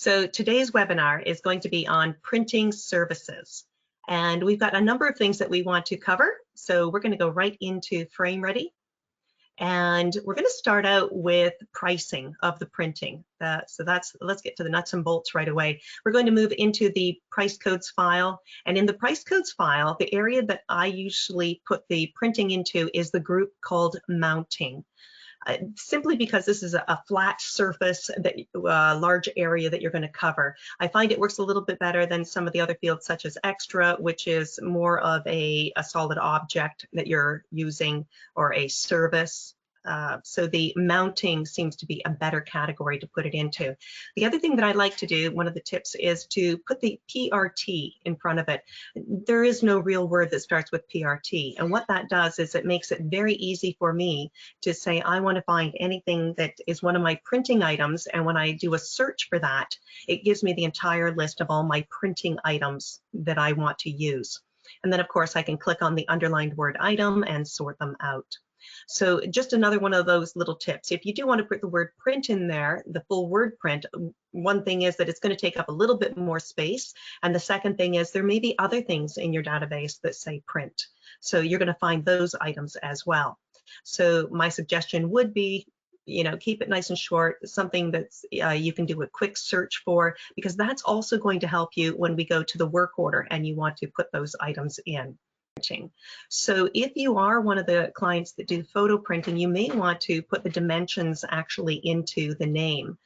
So today's webinar is going to be on printing services. And we've got a number of things that we want to cover. So we're going to go right into FrameReady. And we're going to start out with pricing of the printing. Let's get to the nuts and bolts right away. We're going to move into the price codes file. And in the price codes file, the area that I usually put the printing into is the group called mounting. Simply because this is a flat surface, that large area that you're going to cover. I find it works a little bit better than some of the other fields such as extra, which is more of a solid object that you're using, or a service. So the mounting seems to be a better category to put it into. The other thing that I like to do, one of the tips, is to put the PRT in front of it. There is no real word that starts with PRT, and what that does is it makes it very easy for me to say I want to find anything that is one of my printing items, and when I do a search for that, it gives me the entire list of all my printing items that I want to use. And then of course I can click on the underlined word item and sort them out. So just another one of those little tips. If you do want to put the word print in there, the full word print, one thing is that it's going to take up a little bit more space. And the second thing is there may be other things in your database that say print. So you're going to find those items as well. So my suggestion would be, keep it nice and short, something that's you can do a quick search for, because that's also going to help you when we go to the work order and you want to put those items in. So if you are one of the clients that do photo printing, you may want to put the dimensions actually into the name.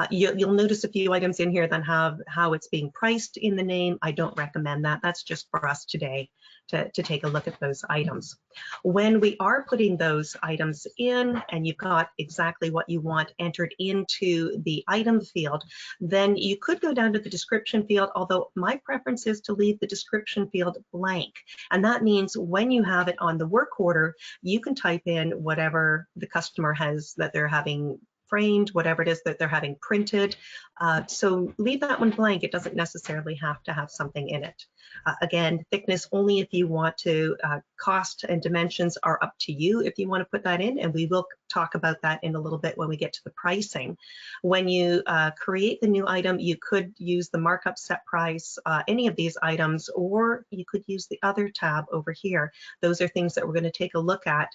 You'll notice a few items in here that have how it's being priced in the name. I don't recommend that. That's just for us today to take a look at those items. When we are putting those items in and you've got exactly what you want entered into the item field, then you could go down to the description field, although my preference is to leave the description field blank. And that means when you have it on the work order, you can type in whatever the customer has that they're having framed, whatever it is that they're having printed. So leave that one blank. It doesn't necessarily have to have something in it. Again, thickness only if you want to. Cost and dimensions are up to you if you want to put that in, and we will talk about that in a little bit when we get to the pricing. When you create the new item, you could use the markup set price, any of these items, or you could use the other tab over here. Those are things that we're going to take a look at.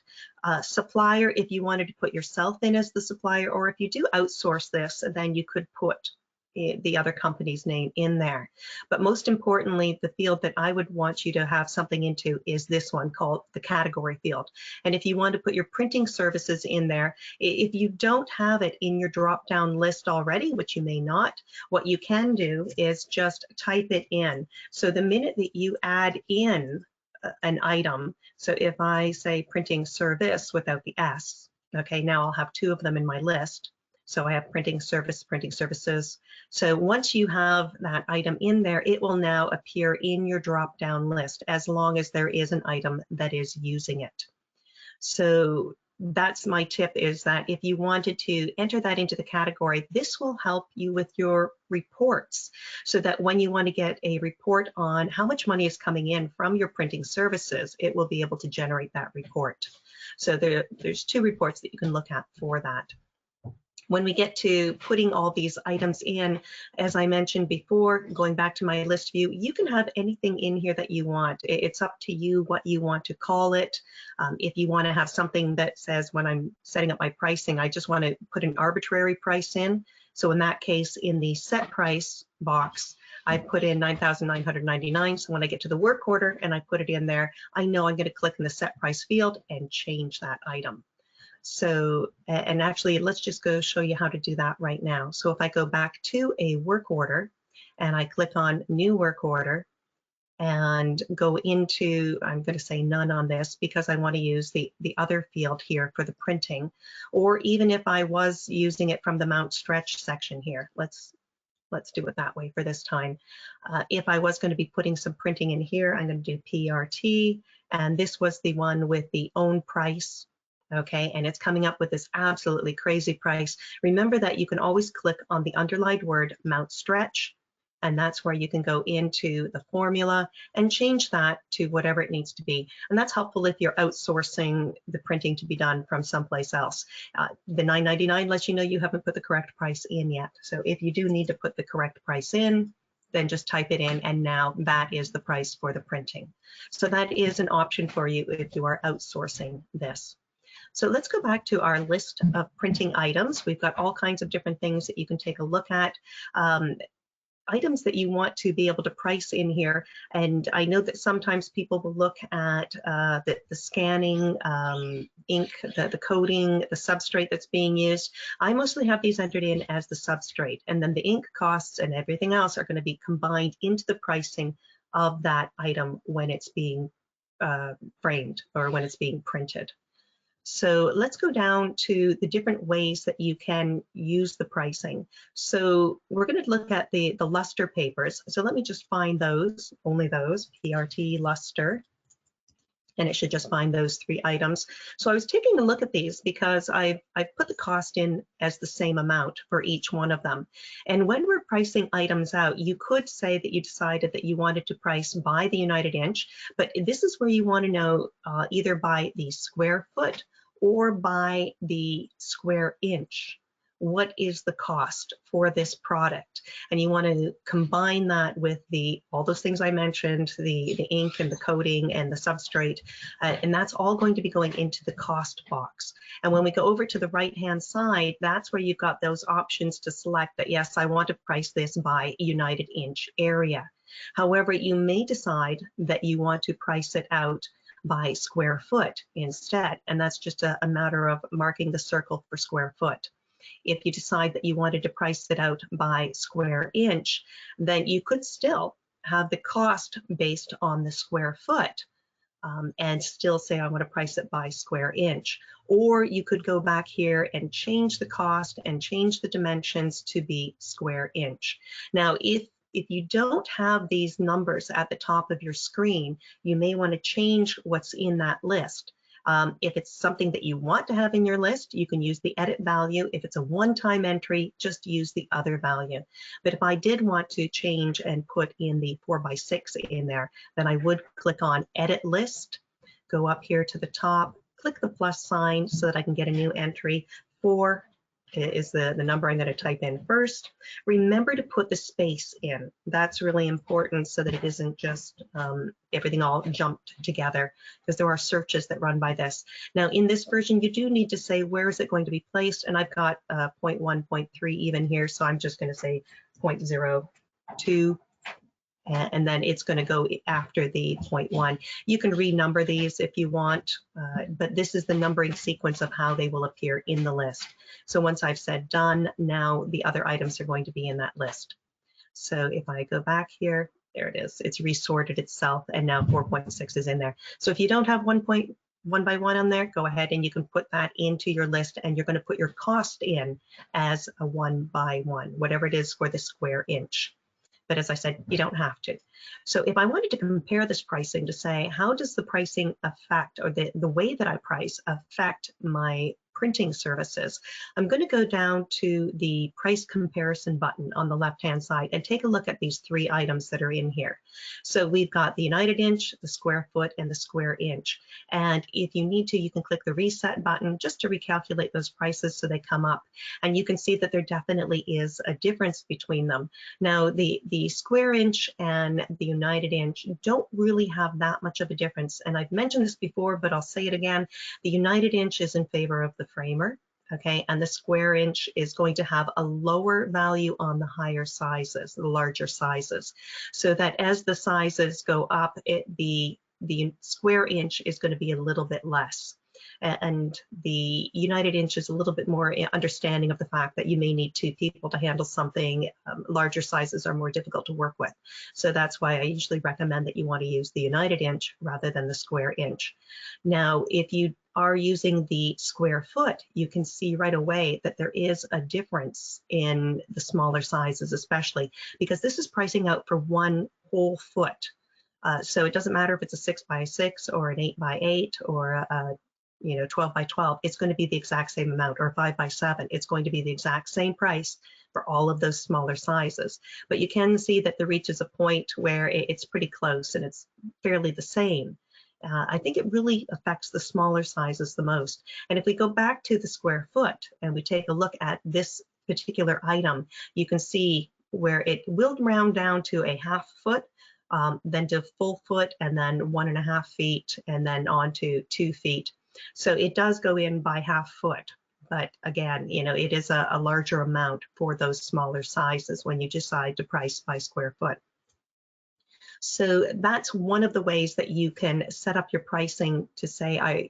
Supplier, if you wanted to put yourself in as the supplier, or if you do outsource this, then you could put the other company's name in there. But most importantly, the field that I would want you to have something into is this one called the category field. And if you want to put your printing services in there, if you don't have it in your drop-down list already, which you may not, what you can do is just type it in. So the minute that you add in an item, so if I say printing service without the S, okay, now I'll have two of them in my list. So I have printing service, printing services. So once you have that item in there, it will now appear in your drop-down list as long as there is an item that is using it. So that's my tip, is that if you wanted to enter that into the category, this will help you with your reports, so that when you want to get a report on how much money is coming in from your printing services, it will be able to generate that report. So there's two reports that you can look at for that. When we get to putting all these items in, as I mentioned before, going back to my list view, you can have anything in here that you want. It's up to you what you want to call it. If you want to have something that says, when I'm setting up my pricing, I just want to put an arbitrary price in. So in that case, in the set price box, I put in $9,999. So when I get to the work order and I put it in there, I know I'm going to click in the set price field and change that item. So, and actually, let's just go show you how to do that right now. So if I go back to a work order and I click on new work order and go into, I'm going to say none on this because I want to use the other field here for the printing, or even if I was using it from the mount stretch section here, let's do it that way for this time. If I was going to be putting some printing in here, I'm going to do PRT, and this was the one with the own price. Okay, and it's coming up with this absolutely crazy price. Remember that you can always click on the underlined word mount stretch, And that's where you can go into the formula and change that to whatever it needs to be. And that's helpful if you're outsourcing the printing to be done from someplace else. The $9.99 lets you know you haven't put the correct price in yet. So if you do need to put the correct price in, then just type it in, and now that is the price for the printing. So that is an option for you if you are outsourcing this. So let's go back to our list of printing items. We've got all kinds of different things that you can take a look at. Items that you want to be able to price in here. And I know that sometimes people will look at the scanning, ink, the coating, the substrate that's being used. I mostly have these entered in as the substrate, and then the ink costs and everything else are going to be combined into the pricing of that item when it's being framed or when it's being printed. So let's go down to the different ways that you can use the pricing. So we're going to look at the luster papers. So let me just find those, only those, PRT luster. And it should just find those 3 items. So I was taking a look at these because I've put the cost in as the same amount for each one of them. And when we're pricing items out, you could say that you decided that you wanted to price by the United Inch, but this is where you want to know either by the square foot or by the square inch. What is the cost for this product? And you want to combine that with all those things I mentioned, the ink and the coating and the substrate, and that's all going to be going into the cost box. And when we go over to the right-hand side, that's where you've got those options to select that, yes, I want to price this by United Inch area. However, you may decide that you want to price it out by square foot instead, and that's just a matter of marking the circle for square foot. If you decide that you wanted to price it out by square inch, then you could still have the cost based on the square foot and still say, I want to price it by square inch. Or you could go back here and change the cost and change the dimensions to be square inch. Now, if you don't have these numbers at the top of your screen, you may want to change what's in that list. If it's something that you want to have in your list, you can use the edit value. If it's a one-time entry, just use the other value. But if I did want to change and put in the 4x6 in there, then I would click on Edit List, go up here to the top, click the plus sign so that I can get a new entry. 4 is the number I'm going to type in first. Remember to put the space in. That's really important so that it isn't just everything all jumped together, because there are searches that run by this. Now in this version, you do need to say where is it going to be placed, and I've got 0.1, 0.3 even here, so I'm just going to say 0.02. And then it's going to go after the 0.1. You can renumber these if you want, but this is the numbering sequence of how they will appear in the list. So once I've said done, now the other items are going to be in that list. So if I go back here, there it is. It's resorted itself, and now 4.6 is in there. So if you don't have 1.1 by 1 on there, go ahead and you can put that into your list, and you're going to put your cost in as a 1 by 1, whatever it is for the square inch. But as I said, you don't have to. So if I wanted to compare this pricing to say, how does the pricing affect, or the way that I price affect my printing services, I'm going to go down to the price comparison button on the left-hand side and take a look at these 3 items that are in here. So we've got the United Inch, the square foot, and the square inch. And if you need to, you can click the reset button just to recalculate those prices so they come up. And you can see that there definitely is a difference between them. Now, the square inch and the United Inch don't really have that much of a difference. And I've mentioned this before, but I'll say it again. The United Inch is in favor of the framer, okay, and the square inch is going to have a lower value on the higher sizes, the larger sizes, so that as the sizes go up, the square inch is going to be a little bit less. And the United Inch is a little bit more understanding of the fact that you may need 2 people to handle something. Larger sizes are more difficult to work with. So that's why I usually recommend that you want to use the United Inch rather than the square inch. Now, if you are using the square foot, you can see right away that there is a difference in the smaller sizes, especially because this is pricing out for 1 whole foot. So it doesn't matter if it's a 6 by 6 or an 8 by 8 or a 12 by 12, it's going to be the exact same amount, or 5 by 7, it's going to be the exact same price for all of those smaller sizes. But you can see that there reaches a point where it's pretty close and it's fairly the same. I think it really affects the smaller sizes the most. And if we go back to the square foot and we take a look at this particular item, you can see where it will round down to a half foot, then to full foot, and then 1.5 feet, and then on to 2 feet. So it does go in by half foot. But again, you know, it is a larger amount for those smaller sizes when you decide to price by square foot. So that's one of the ways that you can set up your pricing to say,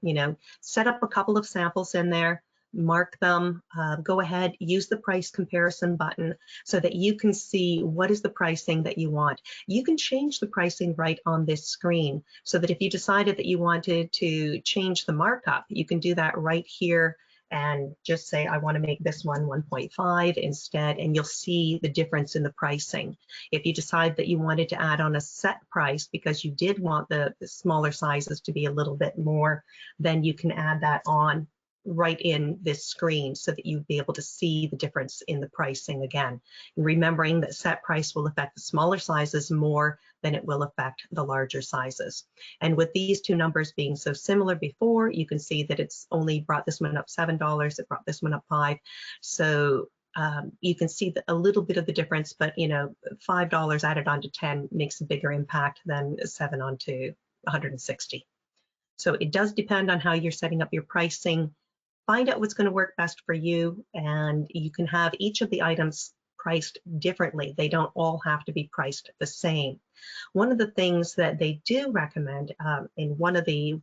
set up a couple of samples in there, mark them, go ahead, use the price comparison button so that you can see what is the pricing that you want. You can change the pricing right on this screen so that if you decided that you wanted to change the markup, you can do that right here and just say, I want to make this one 1.5 instead, and you'll see the difference in the pricing. If you decide that you wanted to add on a set price because you did want the smaller sizes to be a little bit more, then you can add that on right in this screen so that you'd be able to see the difference in the pricing again. And remembering that set price will affect the smaller sizes more than it will affect the larger sizes. And with these two numbers being so similar before, you can see that it's only brought this one up $7, it brought this one up $5. So you can see a little bit of the difference, but $5 added onto 10 makes a bigger impact than 7 onto 160. So it does depend on how you're setting up your pricing. Find out what's going to work best for you, and you can have each of the items priced differently. They don't all have to be priced the same. One of the things that they do recommend in one of the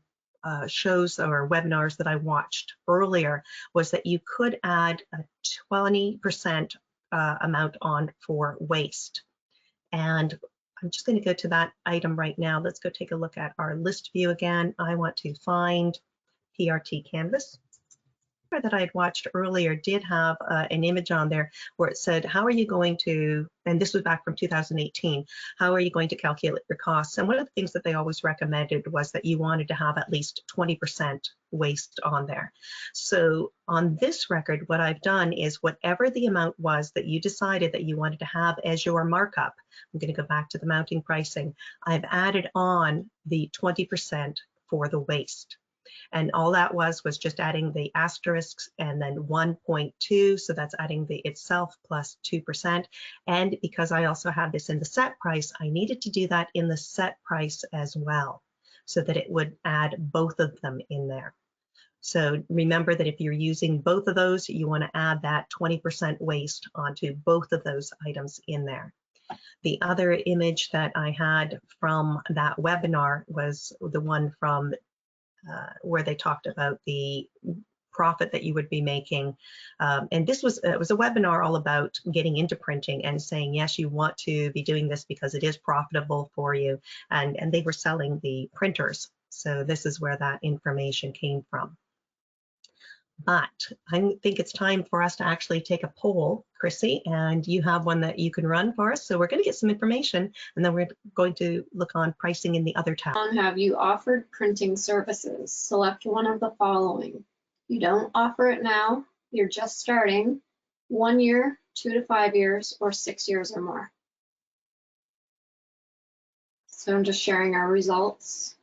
shows or webinars that I watched earlier was that you could add a 20% amount on for waste. And I'm just going to go to that item right now. Let's go take a look at our list view again. I want to find PRT Canvas. That I had watched earlier did have an image on there where it said, how are you going to, and this was back from 2018, how are you going to calculate your costs? And one of the things that they always recommended was that you wanted to have at least 20% waste on there. So on this record, what I've done is whatever the amount was that you decided that you wanted to have as your markup, I'm going to go back to the mounting pricing, I've added on the 20% for the waste. And all that was just adding the asterisks and then 1.2, so that's adding the itself plus 2%. And because I also have this in the set price, I needed to do that in the set price as well, so that it would add both of them in there. So remember that if you're using both of those, you want to add that 20% waste onto both of those items in there. The other image that I had from that webinar was the one from where they talked about the profit that you would be making. And it was a webinar all about getting into printing and saying, yes, you want to be doing this because it is profitable for you. And they were selling the printers. So this is where that information came from. But I think it's time for us to actually take a poll, Chrissy, and you have one that you can run for us. So we're going to get some information, and then we're going to look on pricing in the other tab. Have you offered printing services? Select one of the following. You don't offer it now, you're just starting, 1 year, 2 to 5 years, or 6 years or more. So I'm just sharing our results.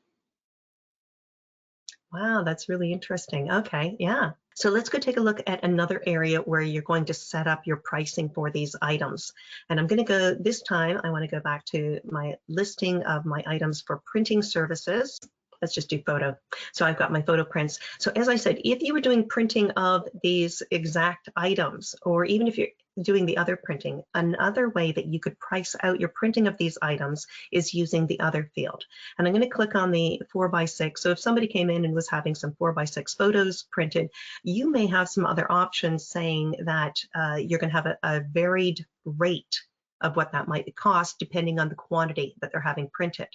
Wow, that's really interesting. Okay, yeah. So let's go take a look at another area where you're going to set up your pricing for these items. And I'm going to go, this time, I want to go back to my listing of my items for printing services. Let's just do photo. So I've got my photo prints. So as I said, if you were doing printing of these exact items, or even if you're doing the other printing, another way that you could price out your printing of these items is using the other field. And I'm going to click on the 4x6. So if somebody came in and was having some 4x6 photos printed, you may have some other options saying that you're going to have a varied rate of what that might cost depending on the quantity that they're having printed.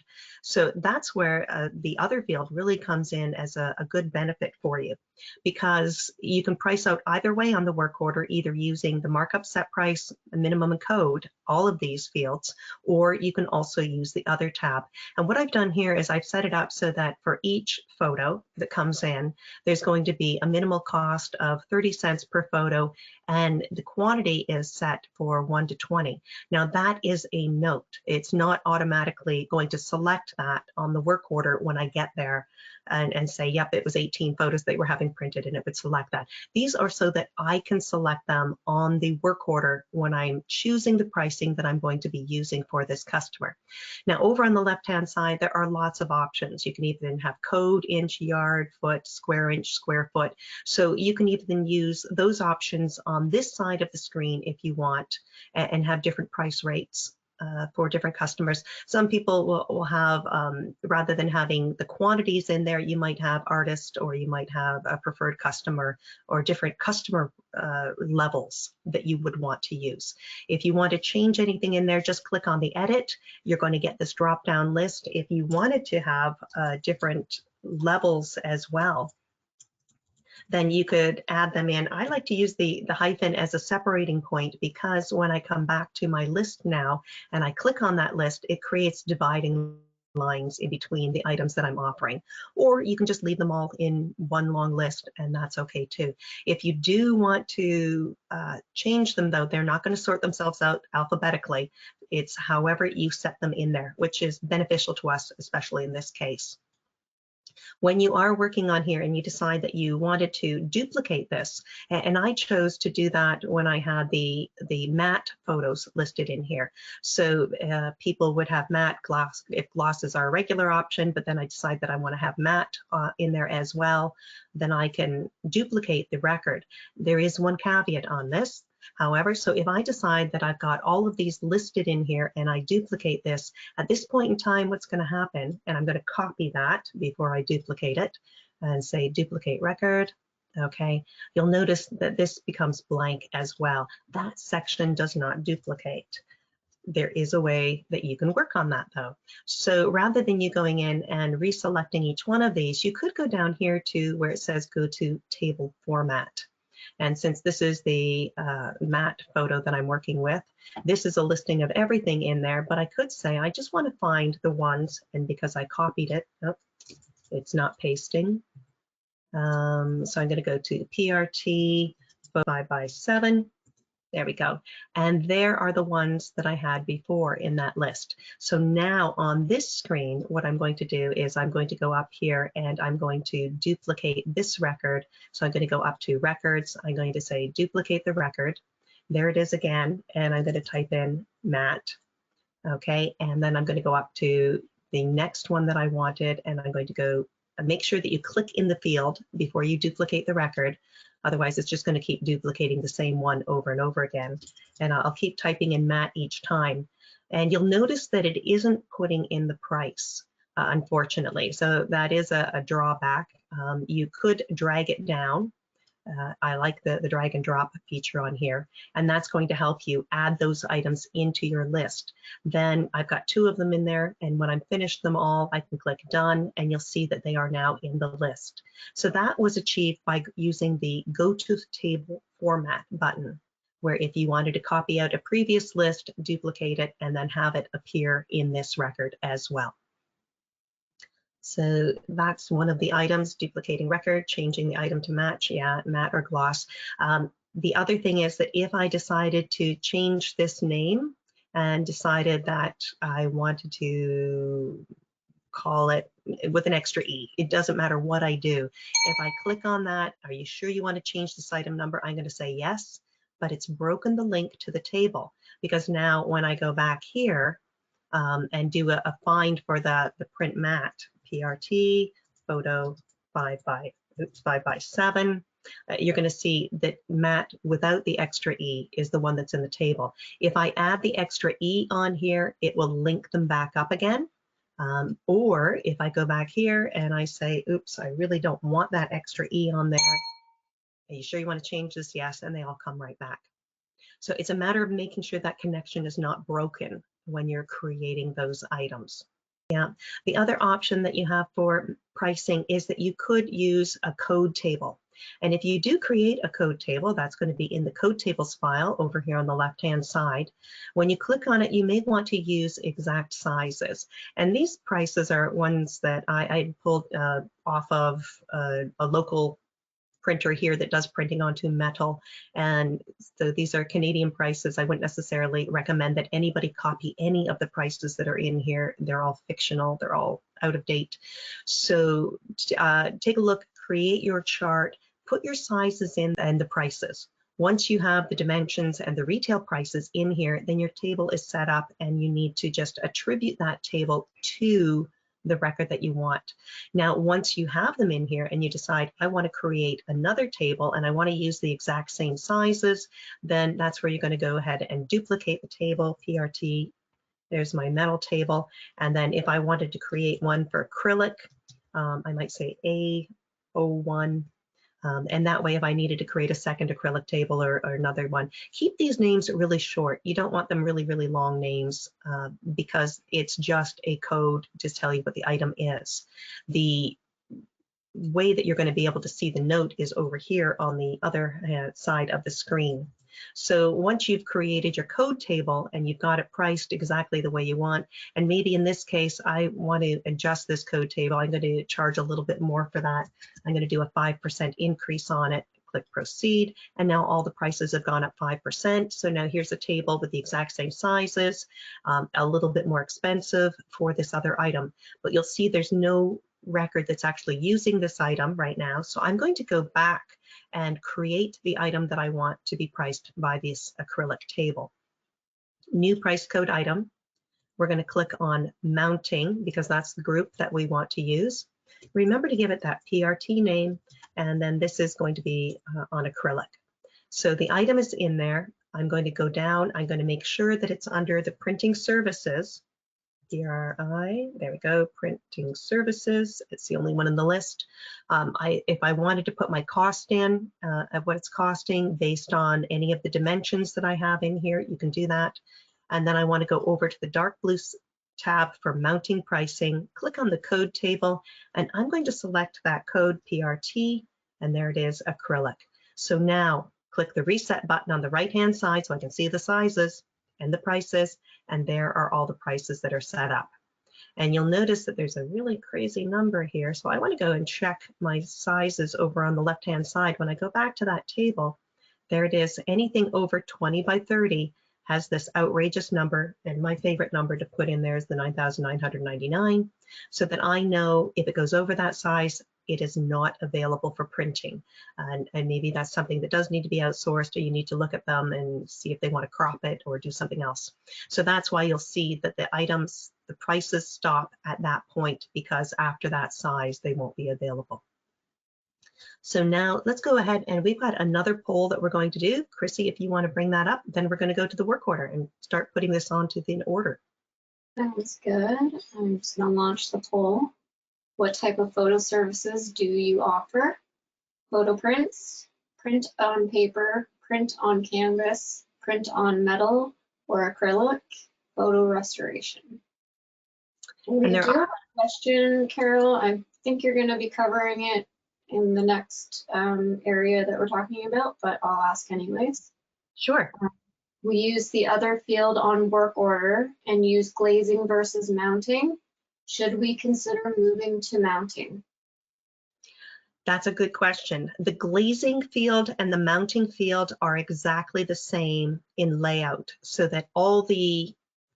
So that's where the other field really comes in as a good benefit for you, because you can price out either way on the work order, either using the markup set price, minimum and code, all of these fields, or you can also use the other tab. And what I've done here is I've set it up so that for each photo that comes in, there's going to be a minimal cost of 30 cents per photo, and the quantity is set for 1 to 20. Now that is a note. It's not automatically going to select that on the work order when I get there and say, yep, it was 18 photos they were having printed, and it would select that. These are so that I can select them on the work order when I'm choosing the pricing that I'm going to be using for this customer. Now over on the left-hand side, there are lots of options. You can even have code, inch, yard, foot, square inch, square foot. So you can even use those options on this side of the screen if you want, and have different price rates for different customers. Some people will have, rather than having the quantities in there, you might have artist, or you might have a preferred customer, or different customer levels that you would want to use. If you want to change anything in there, just click on the edit. You're going to get this drop-down list. If you wanted to have different levels as well, then you could add them in. I like to use the hyphen as a separating point, because when I come back to my list now and I click on that list, it creates dividing lines in between the items that I'm offering. Or you can just leave them all in one long list, and that's okay too. If you do want to change them though, they're not going to sort themselves out alphabetically. It's however you set them in there, which is beneficial to us, especially in this case. When you are working on here and you decide that you wanted to duplicate this, and I chose to do that when I had the matte photos listed in here. So people would have matte, gloss, if gloss is our regular option, but then I decide that I want to have matte in there as well, then I can duplicate the record. There is one caveat on this. However, so if I decide that I've got all of these listed in here and I duplicate this, at this point in time, what's going to happen, and I'm going to copy that before I duplicate it and say duplicate record. Okay, you'll notice that this becomes blank as well. That section does not duplicate. There is a way that you can work on that though. So rather than you going in and reselecting each one of these, you could go down here to where it says go to table format. And since this is the matte photo that I'm working with, this is a listing of everything in there, but I could say I just want to find the ones, and because I copied it, oh, it's not pasting. So I'm going to go to PRT 5x7. There we go. And there are the ones that I had before in that list. So now on this screen, what I'm going to do is I'm going to go up here and I'm going to duplicate this record. So I'm going to go up to records. I'm going to say duplicate the record. There it is again. And I'm going to type in matte. Okay. And then I'm going to go up to the next one that I wanted. And I'm going to go make sure that you click in the field before you duplicate the record. Otherwise, it's just going to keep duplicating the same one over and over again. And I'll keep typing in matte each time. And you'll notice that it isn't putting in the price, unfortunately. So that is a drawback. You could drag it down. I like the drag and drop feature on here, and that's going to help you add those items into your list. Then I've got 2 of them in there, and when I'm finished them all, I can click done, and you'll see that they are now in the list. So that was achieved by using the go to table format button, where if you wanted to copy out a previous list, duplicate it, and then have it appear in this record as well. So that's one of the items, duplicating record, changing the item to match, yeah, matte or gloss. The other thing is that if I decided to change this name and decided that I wanted to call it with an extra E, it doesn't matter what I do. If I click on that, are you sure you want to change this item number? I'm going to say yes, but it's broken the link to the table, because now when I go back here and do a find for the print matte, PRT photo 5x7, you're going to see that matte without the extra E is the one that's in the table. If I add the extra E on here, it will link them back up again. Or if I go back here and I say, oops, I really don't want that extra E on there. Are you sure you want to change this? Yes, and they all come right back. So it's a matter of making sure that connection is not broken when you're creating those items. Yeah. The other option that you have for pricing is that you could use a code table. And if you do create a code table, that's going to be in the code tables file over here on the left-hand side. When you click on it, you may want to use exact sizes. And these prices are ones that I pulled off of a local printer here that does printing onto metal. And so these are Canadian prices. I wouldn't necessarily recommend that anybody copy any of the prices that are in here. They're all fictional, they're all out of date. So take a look, create your chart, put your sizes in and the prices. Once you have the dimensions and the retail prices in here, then your table is set up and you need to just attribute that table to the record that you want. Now, once you have them in here and you decide, I want to create another table and I want to use the exact same sizes, then that's where you're going to go ahead and duplicate the table, PRT, there's my metal table. And then if I wanted to create one for acrylic, I might say A01. And that way, if I needed to create a second acrylic table or another one, keep these names really short. You don't want them really, really long names because it's just a code to tell you what the item is. The way that you're going to be able to see the note is over here on the other side of the screen. So once you've created your code table and you've got it priced exactly the way you want, and maybe in this case, I want to adjust this code table, I'm going to charge a little bit more for that. I'm going to do a 5% increase on it, click proceed, and now all the prices have gone up 5%. So now here's a table with the exact same sizes, a little bit more expensive for this other item, but you'll see there's no record that's actually using this item right now. So I'm going to go back and create the item that I want to be priced by this acrylic table. New price code item. We're going to click on mounting because that's the group that we want to use. Remember to give it that PRT name, and then this is going to be on acrylic. So the item is in there. I'm going to go down. I'm going to make sure that it's under the printing services. PRI, there we go, printing services. It's the only one in the list. If I wanted to put my cost in of what it's costing based on any of the dimensions that I have in here, you can do that. And then I want to go over to the dark blue tab for mounting pricing, click on the code table, and I'm going to select that code PRT, and there it is, acrylic. So now click the reset button on the right-hand side so I can see the sizes and the prices, and there are all the prices that are set up. And you'll notice that there's a really crazy number here. So I want to go and check my sizes over on the left-hand side. When I go back to that table, there it is. Anything over 20 by 30 has this outrageous number, and my favorite number to put in there is the 9,999, so that I know if it goes over that size, it is not available for printing. And maybe that's something that does need to be outsourced, or you need to look at them and see if they want to crop it or do something else. So that's why you'll see that the items, the prices stop at that point, because after that size, they won't be available. So now let's go ahead, and we've got another poll that we're going to do. Chrissy, if you want to bring that up, then we're going to go to the work order and start putting this onto the order. Sounds good. I'm just going to launch the poll. What type of photo services do you offer? Photo prints, print on paper, print on canvas, print on metal or acrylic, photo restoration. We do have a question, Carol. I think you're going to be covering it in the next area that we're talking about, but I'll ask anyways. Sure. We use the other field on work order and use glazing versus mounting. Should we consider moving to mounting? That's a good question. The glazing field and the mounting field are exactly the same in layout, so that all the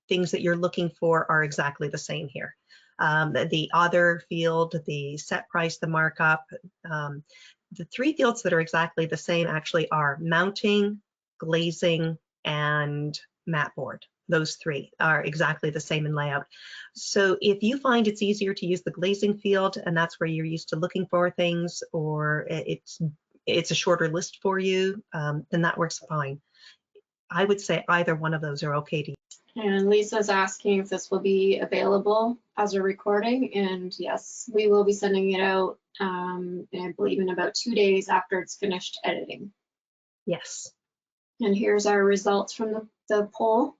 things that you're looking for are exactly the same here. The other field, the set price, the markup, the three fields that are exactly the same actually are mounting, glazing, and mat board. Those three are exactly the same in layout. So if you find it's easier to use the glazing field, and that's where you're used to looking for things, or it's a shorter list for you, then that works fine. I would say either one of those are okay to use. And Lisa's asking if this will be available as a recording, and yes, we will be sending it out, I believe in about 2 days after it's finished editing. Yes. And here's our results from the poll.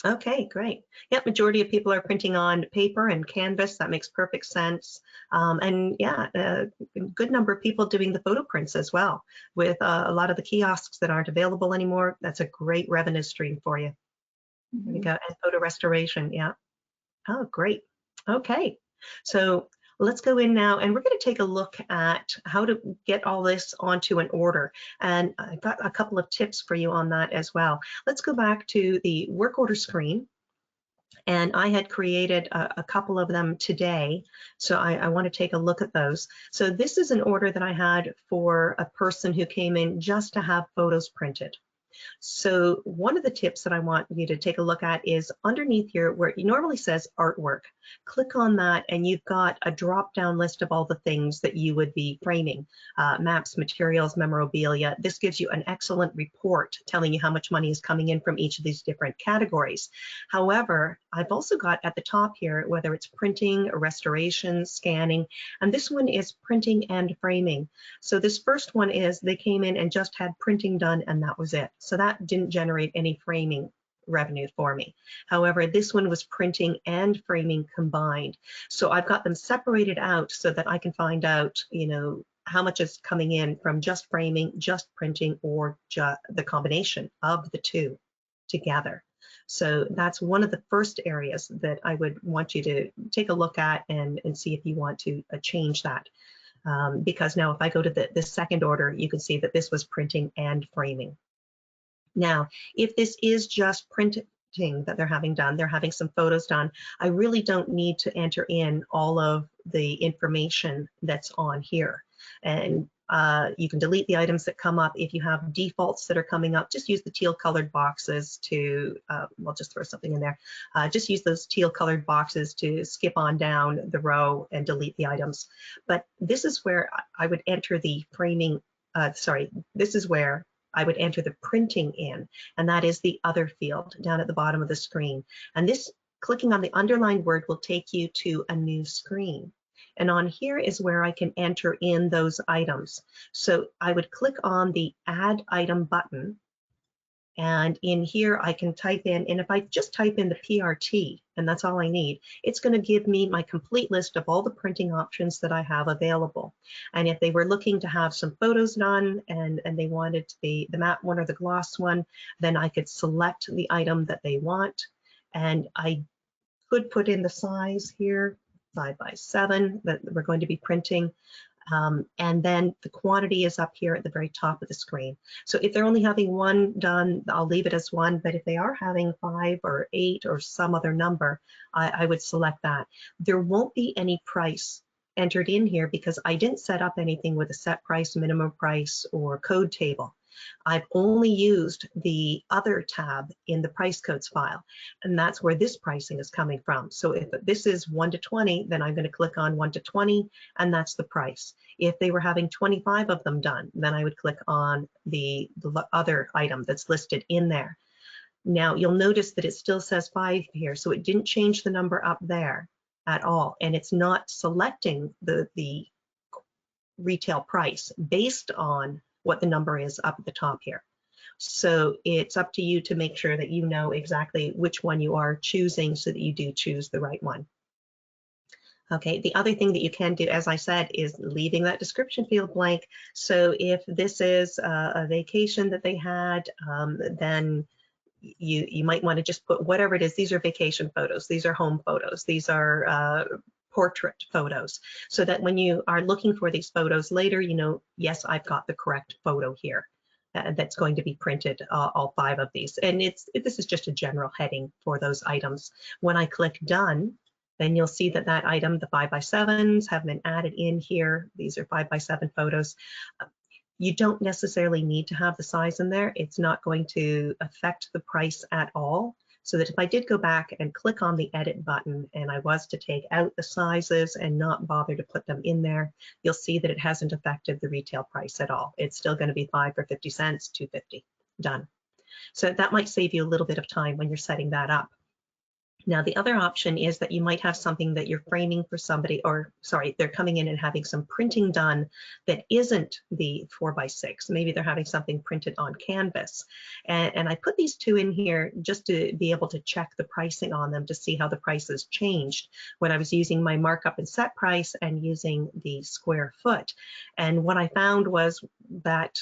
Okay, great. Yep, majority of people are printing on paper and canvas. That makes perfect sense. And yeah, a good number of people doing the photo prints as well. With a lot of the kiosks that aren't available anymore, that's a great revenue stream for you. There you go. And photo restoration, yeah. Oh, great. Okay, so let's go in now and we're going to take a look at how to get all this onto an order. And I've got a couple of tips for you on that as well. Let's go back to the work order screen. And I had created a couple of them today, so I want to take a look at those. So this is an order that I had for a person who came in just to have photos printed. So one of the tips that I want you to take a look at is underneath here where it normally says artwork. Click on that and you've got a drop-down list of all the things that you would be framing, maps, materials, memorabilia. This gives you an excellent report telling you how much money is coming in from each of these different categories. However, I've also got at the top here, whether it's printing, restoration, scanning, and this one is printing and framing. So this first one is they came in and just had printing done and that was it. So that didn't generate any framing revenue for me. However, this one was printing and framing combined. So I've got them separated out so that I can find out, you know, how much is coming in from just framing, just printing, or the combination of the two together. So that's one of the first areas that I would want you to take a look at and see if you want to change that. Because now if I go to the second order, you can see that this was printing and framing. Now, if this is just printing that they're having done, they're having some photos done, I really don't need to enter in all of the information that's on here. And you can delete the items that come up. If you have defaults that are coming up, just use the teal colored boxes to, we'll just throw something in there. Just use those teal colored boxes to skip on down the row and delete the items. But this is where I would enter the framing, this is where I would enter the printing in, and that is the other field down at the bottom of the screen. And this, clicking on the underlined word will take you to a new screen. And on here is where I can enter in those items. So I would click on the Add Item button. And in here, I can type in, and if I just type in the PRT, and that's all I need, it's going to give me my complete list of all the printing options that I have available. And if they were looking to have some photos done and they wanted the matte one or the gloss one, then I could select the item that they want. And I could put in the size here, 5x7, that we're going to be printing. And then the quantity is up here at the very top of the screen. So if they're only having one done, I'll leave it as one, but if they are having 5 or 8 or some other number, I would select that. There won't be any price entered in here because I didn't set up anything with a set price, minimum price, or code table. I've only used the other tab in the price codes file, and that's where this pricing is coming from. So if this is 1 to 20, then I'm going to click on 1 to 20, and that's the price. If they were having 25 of them done, then I would click on the other item that's listed in there. Now you'll notice that it still says 5 here, so it didn't change the number up there at all, and it's not selecting the retail price based on what the number is up at the top here. So it's up to you to make sure that you know exactly which one you are choosing so that you do choose the right one. Okay, the other thing that you can do, as I said, is leaving that description field blank. So if this is a vacation that they had, then you might want to just put whatever it is. These are vacation photos, these are home photos, these are portrait photos, so that when you are looking for these photos later, you know, yes, I've got the correct photo here that's going to be printed, all 5 of these. And this is just a general heading for those items. When I click done, then you'll see that that item, the 5x7s, have been added in here. These are 5x7 photos. You don't necessarily need to have the size in there. It's not going to affect the price at all. So that if I did go back and click on the edit button and I was to take out the sizes and not bother to put them in there, you'll see that it hasn't affected the retail price at all. It's still going to be 5 for 50 cents, $2.50, done. So that might save you a little bit of time when you're setting that up. Now, the other option is that you might have something that you're framing for somebody, or sorry, they're coming in and having some printing done that isn't the 4x6. Maybe they're having something printed on canvas. And I put these two in here just to be able to check the pricing on them to see how the prices changed when I was using my markup and set price and using the square foot. And what I found was that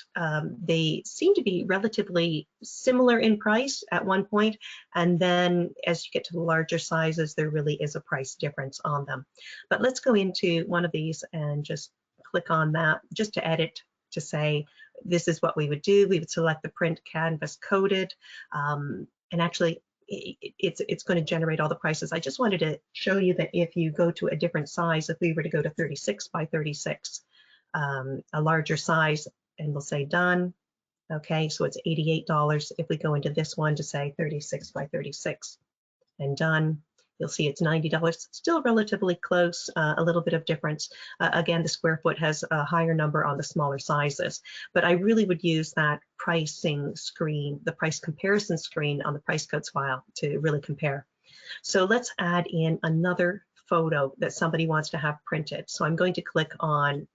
they seem to be relatively similar in price at one point, and then as you get to the larger sizes, there really is a price difference on them. But let's go into one of these and just click on that just to edit, to say this is what we would do. We would select the print canvas coded, and actually it's going to generate all the prices. I just wanted to show you that if you go to a different size, if we were to go to 36 by 36, a larger size, and we'll say done. Okay, so it's $88. If we go into this one to say 36 by 36 and done, you'll see it's $90. Still relatively close, a little bit of difference. Again, the square foot has a higher number on the smaller sizes, but I really would use that pricing screen, the price comparison screen on the price codes file to really compare. So let's add in another photo that somebody wants to have printed. So I'm going to click on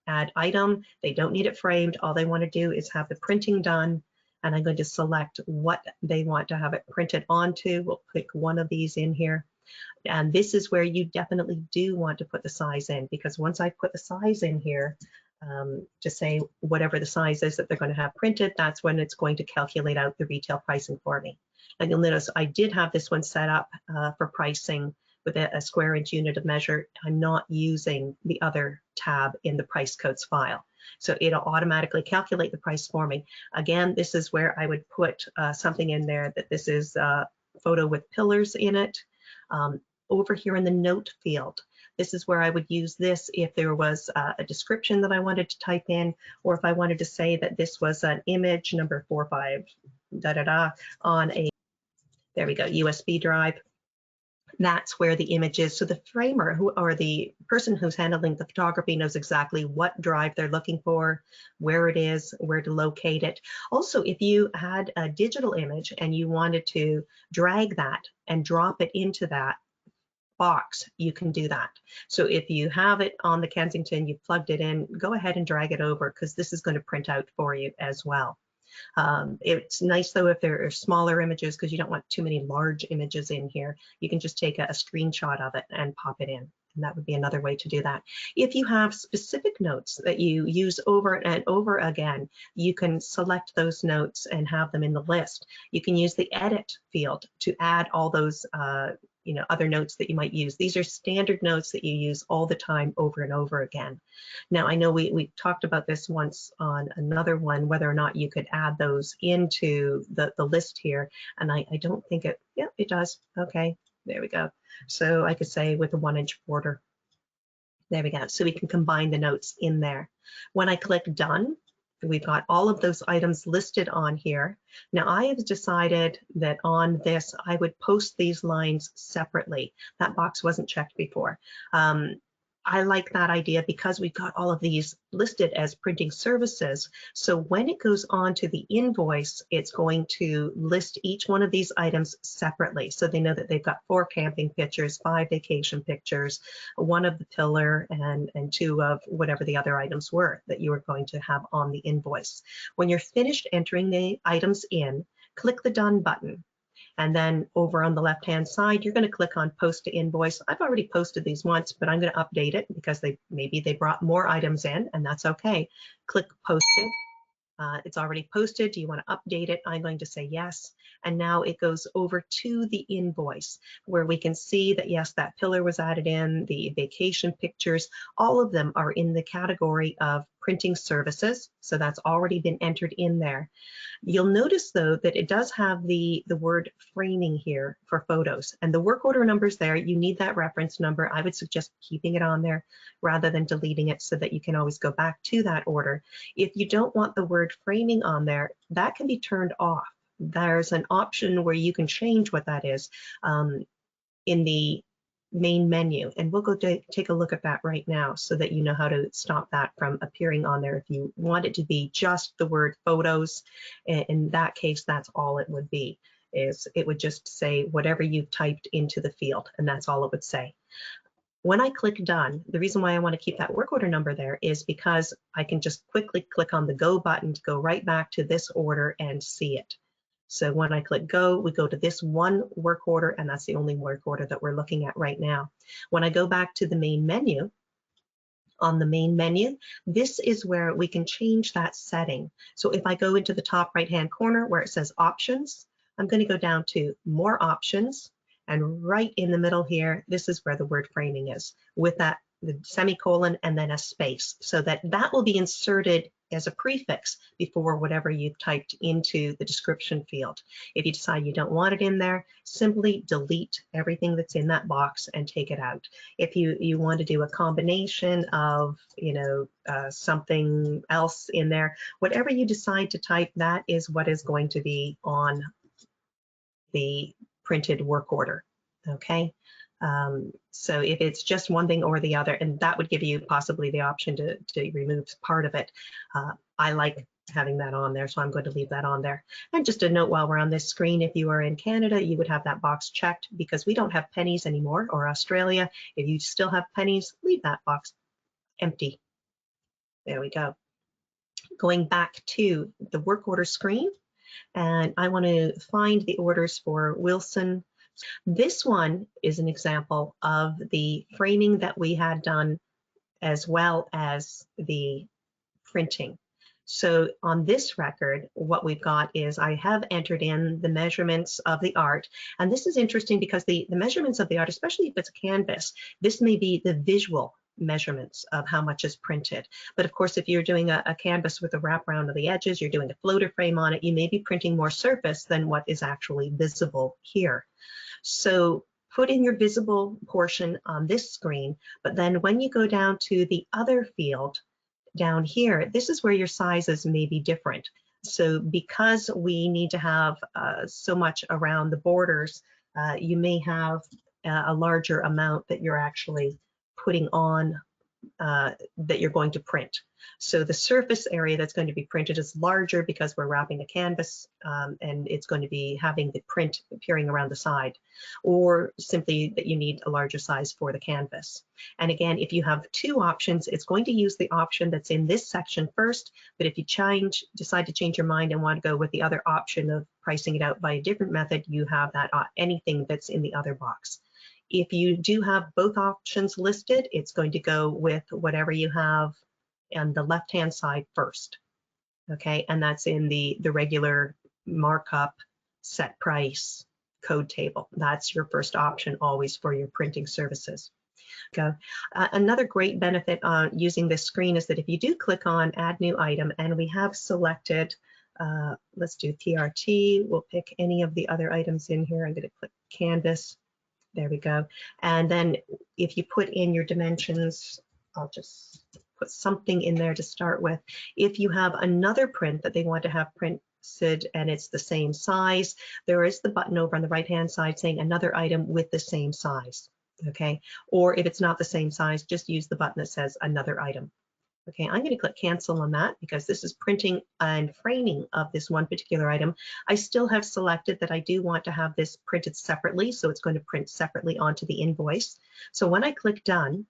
Add Item. They don't need it framed. All they want to do is have the printing done. And I'm going to select what they want to have it printed onto. We'll pick one of these in here. And this is where you definitely do want to put the size in, because once I put the size in here, to say whatever the size is that they're going to have printed, that's when it's going to calculate out the retail pricing for me. And you'll notice I did have this one set up for pricing with a square inch unit of measure. I'm not using the other tab in the price codes file. So it'll automatically calculate the price for me. Again, this is where I would put something in there that this is a photo with pillars in it. Over here in the note field, this is where I would use this if there was a description that I wanted to type in, or if I wanted to say that this was an image number 45 on a, there we go, USB drive. That's where the image is. So the framer or the person who's handling the photography knows exactly what drive they're looking for, where it is, where to locate it. Also, if you had a digital image and you wanted to drag that and drop it into that box, you can do that. So if you have it on the Kensington, you plugged it in, go ahead and drag it over, because this is going to print out for you as well. It's nice though if there are smaller images, because you don't want too many large images in here. You can just take a screenshot of it and pop it in. And that would be another way to do that. If you have specific notes that you use over and over again, you can select those notes and have them in the list. You can use the edit field to add all those other notes that you might use. These are standard notes that you use all the time over and over again. Now, I know we talked about this once on another one, whether or not you could add those into the list here. And I don't think it, yeah, it does. Okay, there we go. So I could say with a 1-inch border. There we go. So we can combine the notes in there. When I click done, we've got all of those items listed on here. Now I have decided that on this, I would post these lines separately. That box wasn't checked before. I like that idea because we've got all of these listed as printing services. So when it goes on to the invoice, it's going to list each one of these items separately. So they know that they've got 4 camping pictures, 5 vacation pictures, 1 of the pillar, and 2 of whatever the other items were that you were going to have on the invoice. When you're finished entering the items in, click the done button. And then over on the left-hand side, you're going to click on Post to Invoice. I've already posted these once, but I'm going to update it because maybe they brought more items in, and that's okay. Click Posted. It's already posted. Do you want to update it? I'm going to say yes. And now it goes over to the invoice where we can see that, yes, that pillar was added in, the vacation pictures, all of them are in the category of printing services. So that's already been entered in there. You'll notice though that it does have the word framing here for photos, and the work order number's there. You need that reference number. I would suggest keeping it on there rather than deleting it so that you can always go back to that order. If you don't want the word framing on there, that can be turned off. There's an option where you can change what that is in the main menu, and we'll go take a look at that right now so that you know how to stop that from appearing on there. If you want it to be just the word photos, in that case, that's all it would be. is it would just say whatever you've typed into the field, and that's all it would say. When I click done, the reason why I want to keep that work order number there is because I can just quickly click on the go button to go right back to this order and see it. So when I click go, we go to this one work order, and that's the only work order that we're looking at right now. When I go back to the main menu, on the main menu, this is where we can change that setting. So if I go into the top right-hand corner where it says options, I'm going to go down to more options, and right in the middle here, this is where the word framing is, with that the semicolon and then a space, so that will be inserted as a prefix before whatever you've typed into the description field. If you decide you don't want it in there, simply delete everything that's in that box and take it out. If you want to do a combination of, something else in there, whatever you decide to type, that is what is going to be on the printed work order, okay? So if it's just one thing or the other, and that would give you possibly the option to remove part of it. I like having that on there, so I'm going to leave that on there. And just a note while we're on this screen, if you are in Canada, you would have that box checked because we don't have pennies anymore, or Australia. If you still have pennies, leave that box empty. There we go. Going back to the work order screen, and I want to find the orders for Wilson. This one is an example of the framing that we had done as well as the printing. So on this record, what we've got is I have entered in the measurements of the art. And this is interesting because the measurements of the art, especially if it's a canvas, this may be the visual measurements of how much is printed. But of course, if you're doing a canvas with a wraparound of the edges, you're doing a floater frame on it, you may be printing more surface than what is actually visible here. So put in your visible portion on this screen, but then when you go down to the other field down here, this is where your sizes may be different. So because we need to have so much around the borders, you may have a larger amount that you're actually putting on that you're going to print. So the surface area that's going to be printed is larger because we're wrapping a canvas and it's going to be having the print appearing around the side, or simply that you need a larger size for the canvas. And again, if you have two options, it's going to use the option that's in this section first, but if you decide to change your mind and want to go with the other option of pricing it out by a different method, you have that anything that's in the other box. If you do have both options listed, it's going to go with whatever you have on the left-hand side first, okay? And that's in the regular markup, set price, code table. That's your first option always for your printing services. Okay. Another great benefit on using this screen is that if you do click on Add New Item, and we have selected, let's do PRT, we'll pick any of the other items in here. I'm going to click Canvas. There we go. And then if you put in your dimensions, I'll just put something in there to start with. If you have another print that they want to have printed and it's the same size, there is the button over on the right-hand side saying another item with the same size, okay? Or if it's not the same size, just use the button that says another item. Okay, I'm going to click cancel on that because this is printing and framing of this one particular item. I still have selected that I do want to have this printed separately, so it's going to print separately onto the invoice. So when I click done,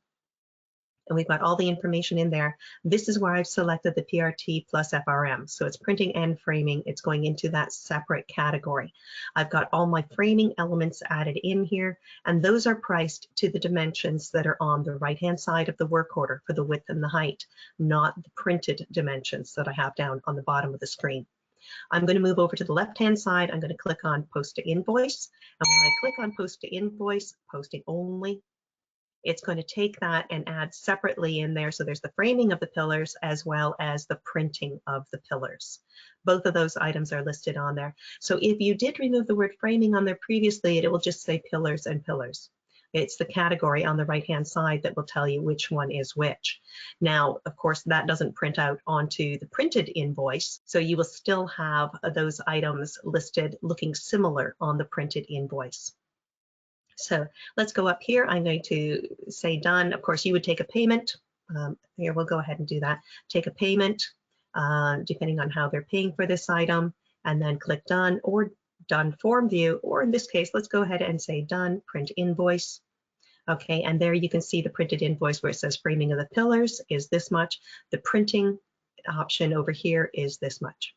and we've got all the information in there, this is where I've selected the PRT plus FRM. So it's printing and framing. It's going into that separate category. I've got all my framing elements added in here, and those are priced to the dimensions that are on the right-hand side of the work order for the width and the height, not the printed dimensions that I have down on the bottom of the screen. I'm going to move over to the left-hand side. I'm going to click on Post to Invoice. And when I click on Post to Invoice, posting only, it's going to take that and add separately in there. So there's the framing of the pillars as well as the printing of the pillars. Both of those items are listed on there. So if you did remove the word framing on there previously, it will just say pillars and pillars. It's the category on the right-hand side that will tell you which one is which. Now, of course, that doesn't print out onto the printed invoice, so you will still have those items listed looking similar on the printed invoice. So let's go up here. I'm going to say done. Of course, you would take a payment. Here, we'll go ahead and do that. Take a payment, depending on how they're paying for this item, and then click done, or done form view, or in this case, let's go ahead and say done print invoice. Okay, and there you can see the printed invoice where it says framing of the pillars is this much. The printing option over here is this much.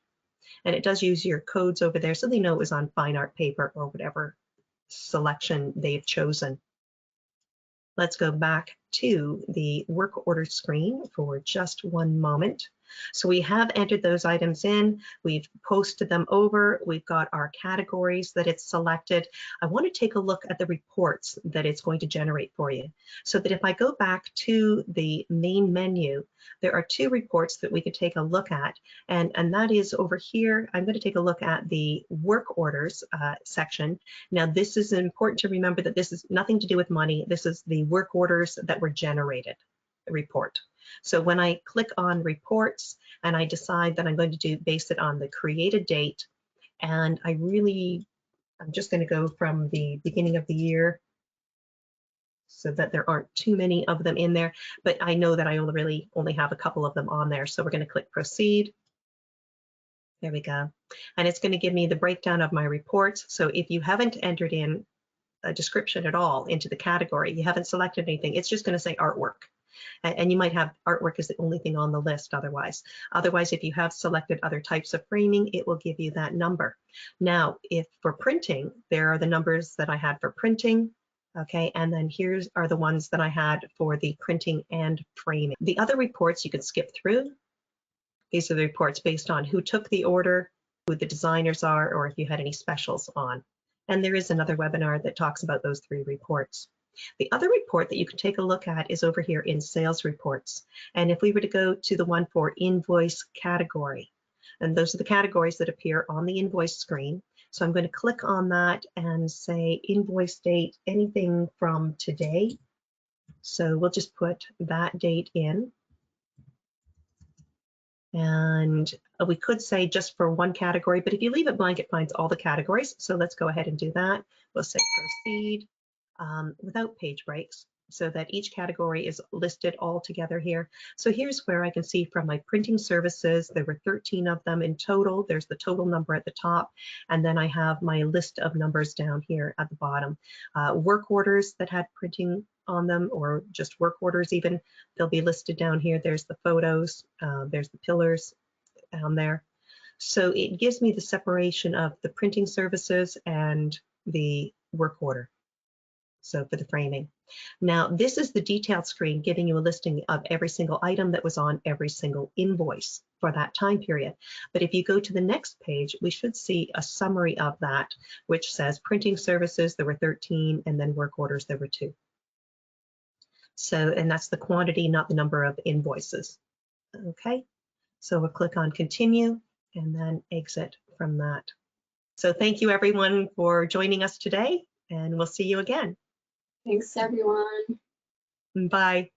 And it does use your codes over there so they know it was on fine art paper or whatever selection they've chosen. Let's go back to the work order screen for just one moment. So we have entered those items in, we've posted them over, we've got our categories that it's selected. I want to take a look at the reports that it's going to generate for you. So that if I go back to the main menu, there are two reports that we could take a look at, and that is over here. I'm going to take a look at the work orders section. Now this is important to remember that this is nothing to do with money. This is the work orders that were generated report. So when I click on reports and I decide that I'm going to base it on the created date, and I'm just going to go from the beginning of the year so that there aren't too many of them in there, but I know that I only have a couple of them on there. So we're going to click proceed. There we go. And it's going to give me the breakdown of my reports. So if you haven't entered in a description at all into the category, you haven't selected anything, it's just going to say artwork. And you might have artwork as the only thing on the list otherwise. Otherwise, if you have selected other types of framing, it will give you that number. Now, if for printing, there are the numbers that I had for printing, okay, and then here's are the ones that I had for the printing and framing. The other reports you can skip through. These are the reports based on who took the order, who the designers are, or if you had any specials on. And there is another webinar that talks about those three reports. The other report that you can take a look at is over here in sales reports. And if we were to go to the one for invoice category, and those are the categories that appear on the invoice screen. So I'm going to click on that and say invoice date, anything from today. So we'll just put that date in. And we could say just for one category, but if you leave it blank, it finds all the categories. So let's go ahead and do that. We'll say proceed without page breaks so that each category is listed all together here. So here's where I can see from my printing services, there were 13 of them in total. There's the total number at the top. And then I have my list of numbers down here at the bottom. Work orders that had printing on them, or just work orders even, they'll be listed down here. There's the photos, there's the pillars down there. So it gives me the separation of the printing services and the work order. So for the framing. Now this is the detailed screen giving you a listing of every single item that was on every single invoice for that time period. But if you go to the next page, we should see a summary of that, which says printing services, there were 13, and then work orders, there were 2. So, and that's the quantity, not the number of invoices. Okay, so we'll click on continue and then exit from that. So thank you everyone for joining us today, and we'll see you again. Thanks, everyone. Bye.